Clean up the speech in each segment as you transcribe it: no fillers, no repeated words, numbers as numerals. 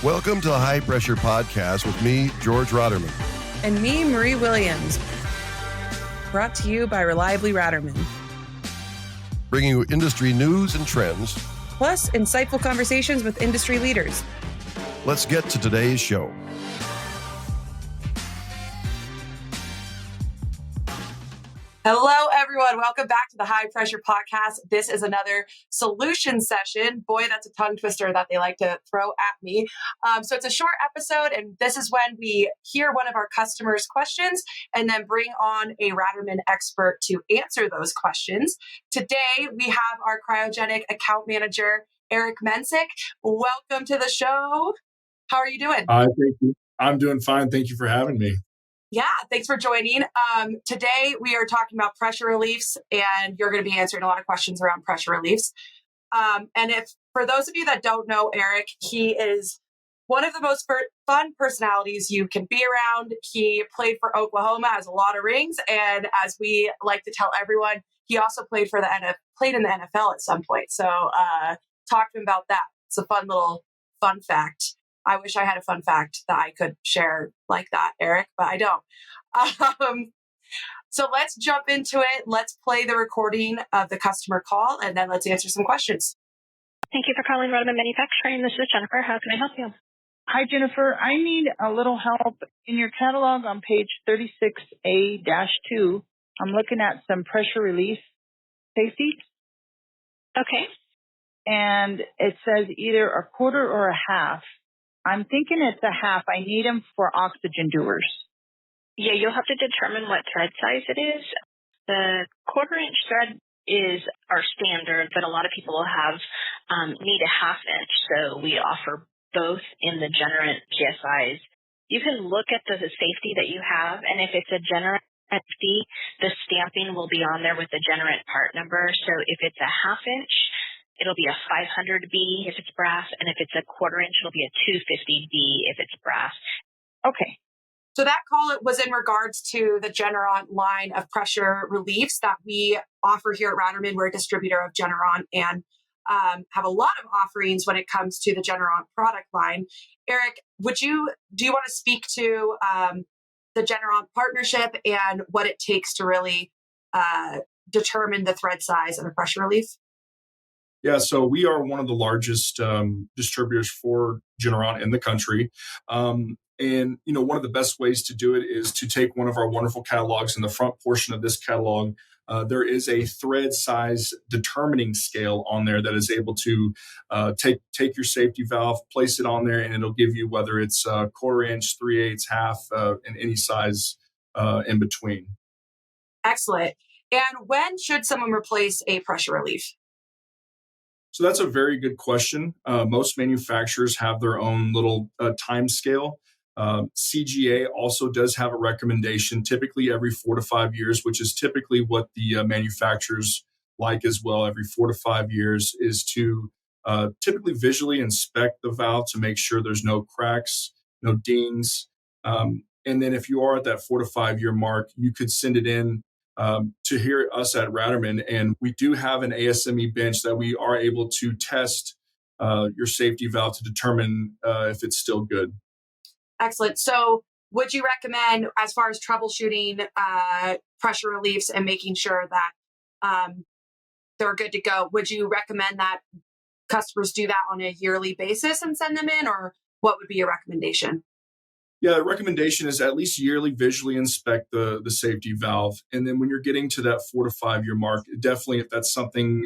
Welcome to the High Pressure Podcast with me, George Ratermann. And me, Marie Williams. Brought to you by Reliably Ratermann. Bringing you industry news and trends. Plus, insightful conversations with industry leaders. Let's get to today's show. Hello, everyone. Welcome back to the High Pressure Podcast. This is another solution session. Boy, that's a tongue twister that they like to throw at me. So it's a short episode, and this is when we hear one of our customers' questions and then bring on a Ratermann expert to answer those questions. Today, we have our Cryogenic Account Manager, Eric Mensik. Welcome to the show. How are you doing? Thank you. I'm doing fine. Thank you for having me. Yeah, thanks for joining. Today, we are talking about pressure reliefs, and you're going to be answering a lot of questions around pressure reliefs. And if for those of you that don't know Eric, he is one of the most fun personalities you can be around. He played for Oklahoma, has a lot of rings, and as we like to tell everyone, he also played in the NFL at some point. So talk to him about that. It's a fun fact. I wish I had a fun fact that I could share like that, Eric, but I don't. So let's jump into it. Let's play the recording of the customer call, and then let's answer some questions. Thank you for calling Ratermann Manufacturing. This is Jennifer. How can I help you? Hi, Jennifer. I need a little help. In your catalog on page 36A-2, I'm looking at some pressure relief safety. Okay. And it says either a quarter or a half. I'm thinking it's a half. I need them for oxygen doers. Yeah, you'll have to determine what thread size it is. The quarter-inch thread is our standard, but a lot of people will need a half-inch. So we offer both in the Generant PSIs. You can look at the safety that you have, and if it's a Generant FD, the stamping will be on there with the Generant part number. So if it's a half-inch, it'll be a 500B if it's brass, and if it's a quarter-inch, it'll be a 250B if it's brass. Okay. So that call was in regards to the Generant line of pressure reliefs that we offer here at Ratermann. We're a distributor of Generant and have a lot of offerings when it comes to the Generant product line. Eric, do you want to speak to the Generant partnership and what it takes to really determine the thread size of a pressure relief? Yeah, so we are one of the largest distributors for Generant in the country. And, one of the best ways to do it is to take one of our wonderful catalogs. In the front portion of this catalog, there is a thread size determining scale on there that is able to take your safety valve, place it on there, and it'll give you whether it's quarter-inch, 3/8, half, and any size in between. Excellent. And when should someone replace a pressure relief? So that's a very good question. Most manufacturers have their own little time scale. CGA also does have a recommendation, typically every 4 to 5 years, which is typically what the manufacturers like as well. Every 4 to 5 years is to typically visually inspect the valve to make sure there's no cracks, no dings. And then if you are at that 4 to 5 year mark, you could send it in to hear us at Ratermann, and we do have an ASME bench that we are able to test your safety valve to determine if it's still good. Excellent. So would you recommend, as far as troubleshooting pressure reliefs and making sure that they're good to go, would you recommend that customers do that on a yearly basis and send them in, or what would be your recommendation? Yeah, the recommendation is at least yearly visually inspect the safety valve. And then when you're getting to that 4 to 5 year mark, definitely if that's something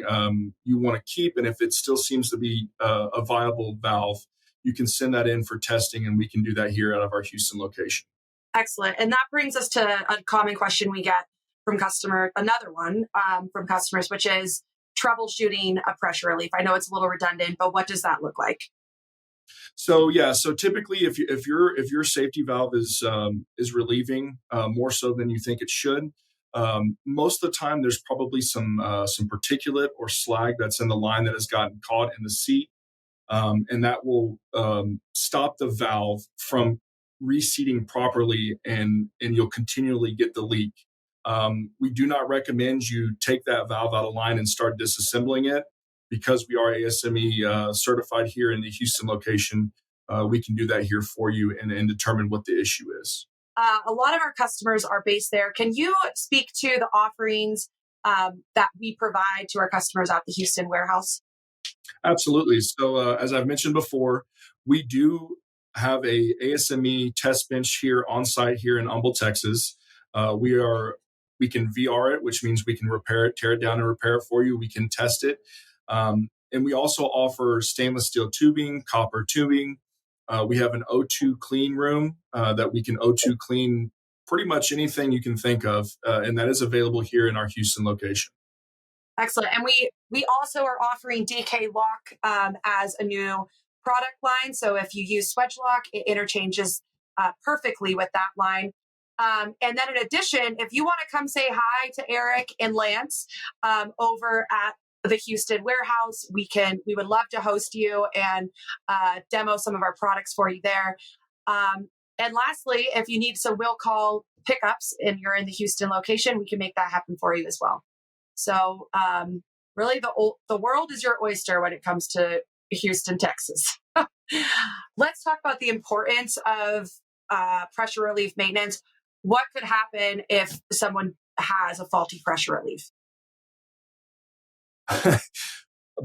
you want to keep, and if it still seems to be a viable valve, you can send that in for testing, and we can do that here out of our Houston location. Excellent. And that brings us to a common question we get from another one from customers, which is troubleshooting a pressure relief. I know it's a little redundant, but what does that look like? So typically if your safety valve is relieving more so than you think it should, most of the time there's probably some particulate or slag that's in the line that has gotten caught in the seat, and that will stop the valve from reseating properly, and you'll continually get the leak. We do not recommend you take that valve out of line and start disassembling it, because we are ASME certified here in the Houston location. we can do that here for you and determine what the issue is. A lot of our customers are based there. Can you speak to the offerings that we provide to our customers at the Houston warehouse? Absolutely. So as I've mentioned before, we do have a ASME test bench here on site here in Humble, Texas. We can VR it, which means we can repair it, tear it down and repair it for you. We can test it. And we also offer stainless steel tubing, copper tubing. We have an O2 clean room that we can O2 clean pretty much anything you can think of. And that is available here in our Houston location. Excellent. And we also are offering DK Lock as a new product line. So if you use Swedge Lock, it interchanges perfectly with that line. And then in addition, if you want to come say hi to Eric and Lance over at the Houston warehouse, we would love to host you and demo some of our products for you there. And lastly, if you need some will call pickups and you're in the Houston location, we can make that happen for you as well. So really the world is your oyster when it comes to Houston, Texas. Let's talk about the importance of pressure relief maintenance. What could happen if someone has a faulty pressure relief? A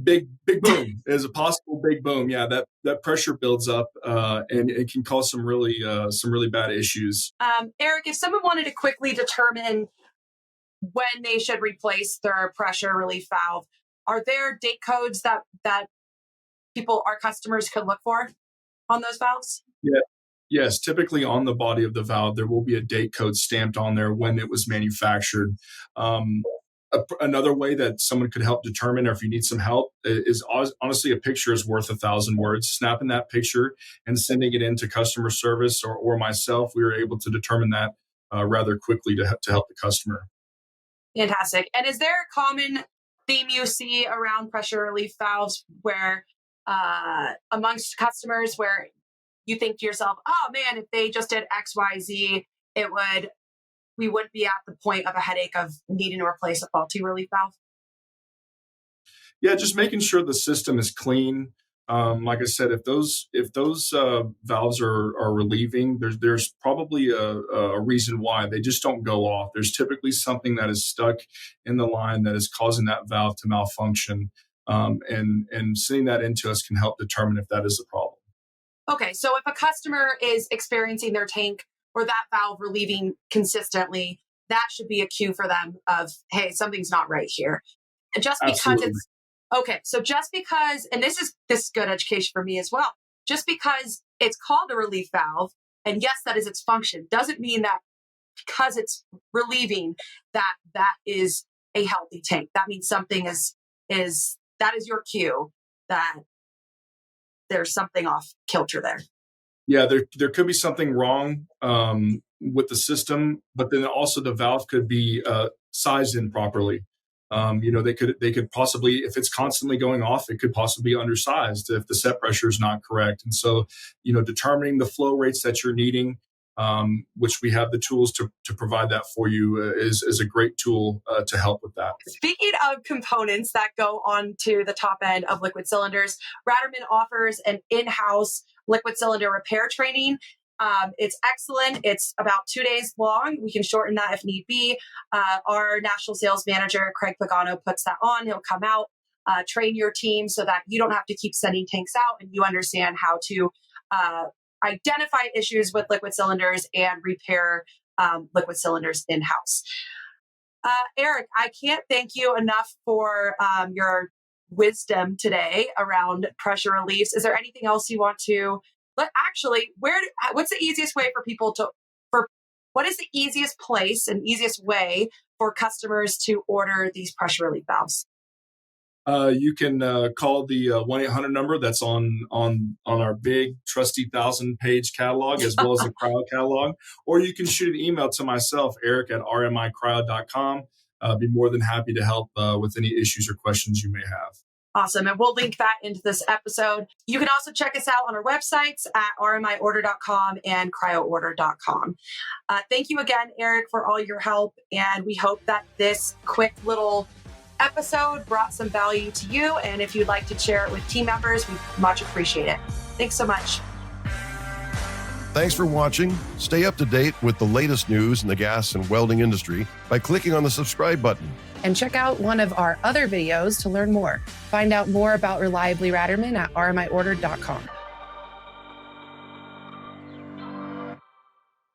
big boom is a possible big boom. Yeah, that pressure builds up and it can cause some really bad issues. Eric, if someone wanted to quickly determine when they should replace their pressure relief valve, are there date codes that our customers could look for on those valves? Yeah. Yes, typically on the body of the valve, there will be a date code stamped on there when it was manufactured. Another way that someone could help determine, or if you need some help, is honestly a picture is worth 1,000 words. Snapping that picture and sending it into customer service or myself, we were able to determine that rather quickly to help the customer. Fantastic. And is there a common theme you see around pressure relief valves where amongst customers where you think to yourself, oh man, if they just did X, Y, Z, we wouldn't be at the point of a headache of needing to replace a faulty relief valve? Yeah, just making sure the system is clean. Like I said, if those valves are relieving, there's probably a reason why they just don't go off. There's typically something that is stuck in the line that is causing that valve to malfunction, and sending that into us can help determine if that is the problem. Okay, so if a customer is experiencing their tank or that valve relieving consistently, that should be a cue for them of, hey, something's not right here. And just because Absolutely. just because, and this is good education for me as well, just because it's called a relief valve, and yes, that is its function, doesn't mean that because it's relieving that is a healthy tank. That means something is that is your cue that there's something off kilter there. Yeah, there could be something wrong with the system, but then also the valve could be sized improperly. They could possibly, if it's constantly going off, it could possibly be undersized if the set pressure is not correct. And so, determining the flow rates that you're needing, which we have the tools to provide that for you, is a great tool to help with that. Speaking of components that go on to the top end of liquid cylinders, Ratermann offers an in-house liquid cylinder repair training. It's excellent. It's about 2 days long. We can shorten that if need be. Our national sales manager, Craig Pagano, puts that on. He'll come out, train your team so that you don't have to keep sending tanks out and you understand how to identify issues with liquid cylinders and repair liquid cylinders in-house. Eric, I can't thank you enough for your wisdom today around pressure reliefs. Is there anything else you want to? But actually, what's the easiest way for people what is the easiest place and easiest way for customers to order these pressure relief valves? You can call the 1-800 number that's on our big trusty 1,000-page catalog, as well as the cryo catalog, or you can shoot an email to myself, Eric at rmicryo.com. Be more than happy to help with any issues or questions you may have. Awesome. And we'll link that into this episode. You can also check us out on our websites at rmiorder.com and cryoorder.com. Thank you again, Eric, for all your help. And we hope that this quick little episode brought some value to you. And if you'd like to share it with team members, we much appreciate it. Thanks so much. Thanks for watching. Stay up to date with the latest news in the gas and welding industry by clicking on the subscribe button. And check out one of our other videos to learn more. Find out more about Reliably Ratermann at rmiorder.com.